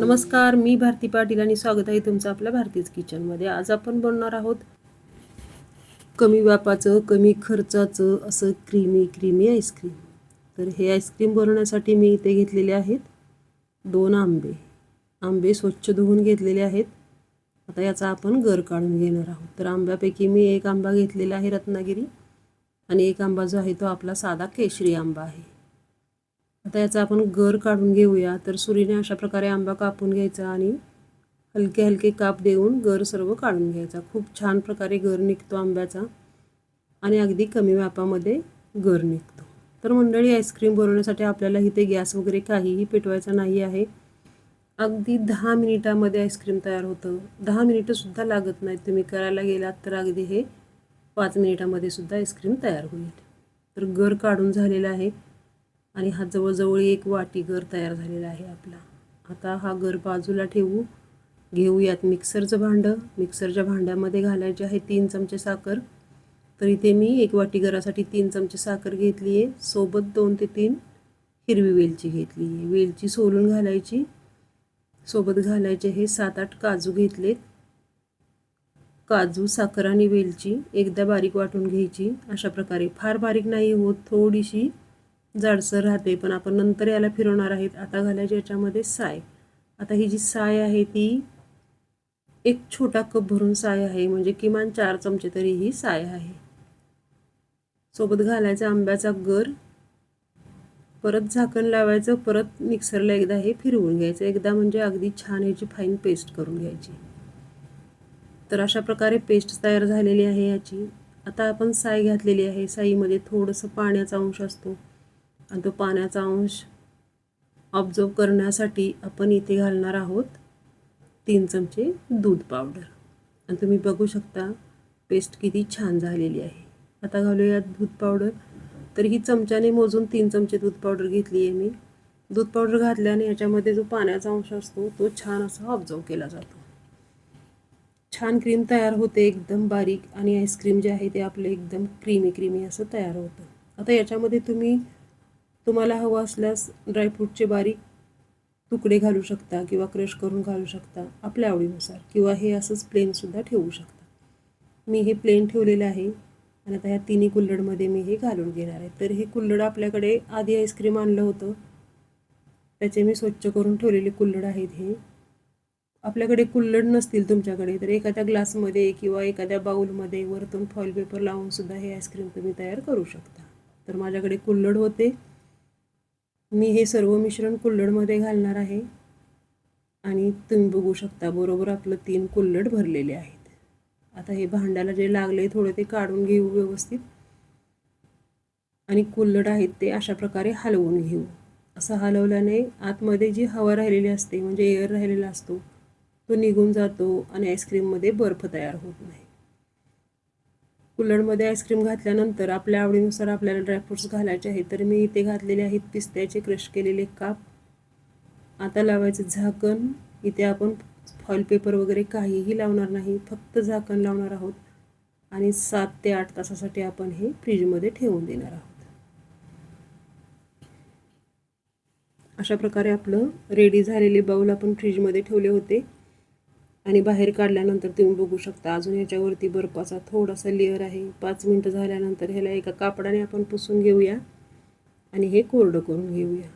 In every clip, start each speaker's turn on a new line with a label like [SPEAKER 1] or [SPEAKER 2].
[SPEAKER 1] नमस्कार, मी भारती पाटील आणि स्वागत आहे तुमचं आपल्या भारतीज किचनमध्ये। आज आपण बनवणार आहोत कमी व्यापाचं कमी खर्चाचं असं क्रीमी आईस्क्रीम। तर हे आईस्क्रीम बनवण्यासाठी मी इथे घेतलेले आहेत 2 आंबे स्वच्छ धुवून घेतलेले आहेत। आता याचा आपण गर काढून घेणार आहोत। तर आंब्यापैकी मी एक आंबा घेतलेला आहे रत्नागिरी आणि एक आंबा जो आहे तो आपला साधा केशरी आंबा आहे। आता याचा आपण गर काढून घेऊया। तर सुरीने अशा प्रकारे आंबा कापून घ्यायचा आणि हलके हलके काप देऊन गर सर्व काढून घ्यायचा। खूप छान प्रकारे गर निघतो आंब्याचा आणि अगदी कमी व्यापामध्ये गर निघतो। तर मंडळी, आईस्क्रीम बनवण्यासाठी आपल्याला इथे गॅस वगैरे काहीही पेटवायचा नाही आहे। अगदी 10 मिनिटांमध्ये आईस्क्रीम तयार होतं। 10 मिनिटं सुद्धा लागत नाहीत। तुम्ही करायला गेलात तर अगदी हे 5 मिनिटांमध्ये सुद्धा आईस्क्रीम तयार होईल। तर गर काढून झालेला आहे आणि हा जवळजवळ 1 वाटी गर तयार झालेला आहे आपला। आता हा गर बाजूला घेऊयात मिक्सरचं भांडं। मिक्सरच्या भांड्यामध्ये घालायचे आहे 3 चमचे साखर। तर इथे मी 1 वाटी गरासाठी 3 चमचे साखर घेतली आहे। सोबत 2 ते 3 हिरवी वेलची घेतली आहे। वेलची सोलून घालायची। सोबत घालायचे हे 7-8 काजू घेतलेत। काजू, साखर आणि वेलची एकदा बारीक वाटून घ्यायची। अशा प्रकारे फार बारीक नाही होत, थोडीशी जाडसर राहते, पण आपण नंतर याला फिरवणार आहेत। आता घालायची याच्यामध्ये साय। आता ही जी साय आहे ती 1 छोटा कप भरून साय आहे, म्हणजे किमान 4 चमचे तरी ही साय आहे। सोबत घालायचा आंब्याचा गर। परत झाकण लावायचं, परत मिक्सरला एकदा हे फिरवून घ्यायचं। एकदा म्हणजे अगदी छान याची फाईन पेस्ट करून घ्यायची। तर अशा प्रकारे पेस्ट तयार झालेली आहे याची। आता आपण साय घातलेली आहे। साईमध्ये थोडंसं पाण्याचा अंश असतो आणि तो पाण्याचा अंश ऑब्झर्व करण्यासाठी आपण इथे घालणार आहोत 3 चमचे दूध पावडर। आणि तुम्ही बघू शकता पेस्ट किती छान झालेली आहे। आता घालूया दूध पावडर। तर ही चमच्याने मोजून 3 चमचे दूध पावडर घेतली आहे मी। दूध पावडर घातल्याने याच्यामध्ये जो पाण्याचा अंश असतो तो छान असा ऑब्झर्व केला जातो। छान क्रीम तयार होते एकदम बारीक, आणि आईस्क्रीम जे आहे ते आपलं एकदम क्रीमी असं तयार होतं। आता याच्यामध्ये तुम्हाला हवं असल्यास ड्रायफ्रूटचे बारीक तुकडे घालू शकता किंवा क्रश करून घालू शकता आपल्या आवडीनुसार, किंवा हे असंच प्लेन सुद्धा ठेवू शकता। मी हे प्लेन ठेवलेलं आहे आणि आता ह्या तिन्ही कुल्हडमध्ये मी हे घालून घेणार आहे। तर हे कुल्हड आपल्याकडे आधी आईस्क्रीम आणलं होतं, त्याचे मी स्वच्छ करून ठेवलेले कुल्हड आहेत हे। आपल्याकडे कुल्हड नसतील तुमच्याकडे तर एखाद्या ग्लासमध्ये किंवा एखाद्या बाउलमध्ये वरतून फॉईल पेपर लावून सुद्धा हे आईस्क्रीम तुम्ही तयार करू शकता। तर माझ्याकडे कुल्हड होते, मी हे सर्व मिश्रण कुल्हडमध्ये घालणार आहे आणि तुम्ही बघू शकता बरोबर आपलं 3 कुल्हड भरलेले आहेत। आता हे भांड्याला जे लागले थोडे ते काढून घेऊ व्यवस्थित, आणि कुल्हड आहेत ते अशा प्रकारे हलवून घेऊ। असं हलवल्याने आतमध्ये जी हवा राहिलेली असते, म्हणजे एअर राहिलेला असतो, तो निघून जातो आणि आईस्क्रीममध्ये बर्फ तयार होत नाही। कुल्हडमध्ये आईस्क्रीम घातल्यानंतर आपल्या आवडीनुसार आपल्याला ड्रायफ्रूट्स घालायचे आहेत। तर मी इथे घातलेले आहेत पिस्त्याचे क्रश केलेले काप। आता लावायचं झाकण। इथे आपण फॉईल पेपर वगैरे काहीही लावणार नाही, फक्त झाकण लावणार आहोत आणि 7 ते 8 तासासाठी आपण हे फ्रीजमध्ये ठेवून देणार आहोत। अशा प्रकारे आपलं रेडी झालेले बाउल आपण फ्रीजमध्ये ठेवले होते आणि बाहेर काढल्यानंतर तुम्ही बघू शकता अजून याच्यावरती बर्फाचा थोडासा लेअर आहे। 5 मिनिटं झाल्यानंतर ह्याला एका कापडाने आपण पुसून घेऊया आणि हे कोरडं करून घेऊया।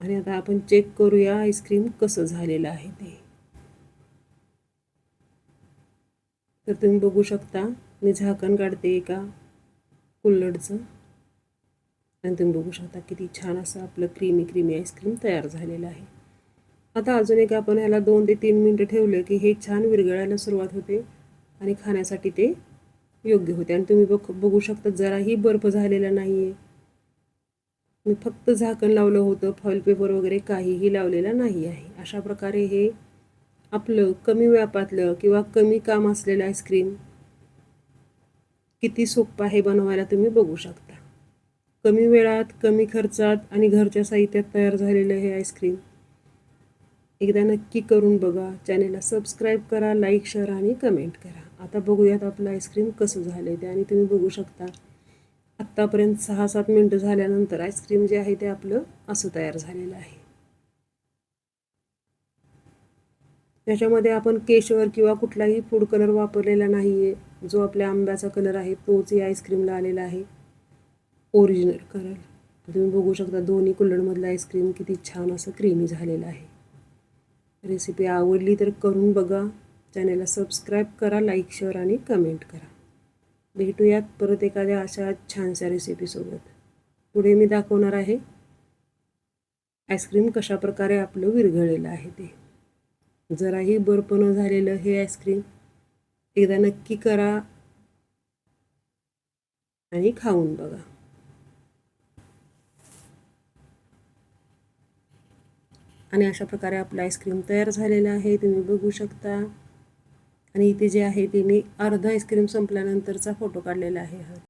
[SPEAKER 1] आणि आता आपण चेक करूया आईस्क्रीम कसं झालेलं आहे ते। तर तुम्ही बघू शकता मी झाकण काढते एका कुल्हडचं आणि तुम्ही बघू शकता किती छान असं आपलं क्रीमी आईस्क्रीम तयार झालेलं आहे। आता अजून एक आपण ह्याला 2 ते 3 मिनिटं ठेवलं की हे छान विरघळायला सुरुवात होते आणि खाण्यासाठी ते योग्य होते। आणि तुम्ही बघू शकता जराही बर्फ झालेला नाही आहे। मी फक्त झाकण लावलं होतं, फॉईल पेपर वगैरे काहीही लावलेला नाही आहे। अशा प्रकारे हे आपलं कमी व्यापातलं किंवा कमी काम असलेलं आईस्क्रीम किती सोपं आहे बनवायला तुम्ही बघू शकता। कमी वेळात, कमी खर्चात आणि घरच्या साहित्यात तयार झालेलं हे आईस्क्रीम एकदा नक्की करून बघा। चॅनेलला सबस्क्राईब करा, लाईक, शेअर आणि कमेंट करा। आता बघूयात आपलं आईस्क्रीम कसं झालं ते। आणि तुम्ही बघू शकता आत्तापर्यंत 6-7 मिनिटं झाल्यानंतर आईस्क्रीम जे आहे ते आपलं असं तयार झालेलं आहे। त्याच्यामध्ये आपण केशर किंवा कुठलाही फूड कलर वापरलेला नाही आहे. जो आपल्या आंब्याचा कलर आहे तोच या आईस्क्रीमला आलेला आहे, ओरिजिनल कलर. तुम्ही बघू शकता दोन्ही कुल्हडमधलं आईस्क्रीम किती छान असं क्रीमी झालेलं आहे. रेसिपी आवडली तर करून बघा. चॅनलला सबस्क्राईब करा, लाईक, शेअर आणि कमेंट करा. भेटूयात परत एखाद्या अशा छानशा रेसिपीसोबत. पुढे मी दाखवणार आहे आईस्क्रीम कशा प्रकारे आपलं विरघळलेलं आहे ते. जराही बर्फ न झालेलं हे आईस्क्रीम एकदा नक्की करा आणि खाऊन बघा. आणि अशा प्रकारे आपलं आईस्क्रीम तयार झालेलं आहे, तुम्ही बघू शकता. आणि इथे जे आहे ते मी अर्धा आईस्क्रीम संपल्यानंतरचा फोटो काढलेला आहे.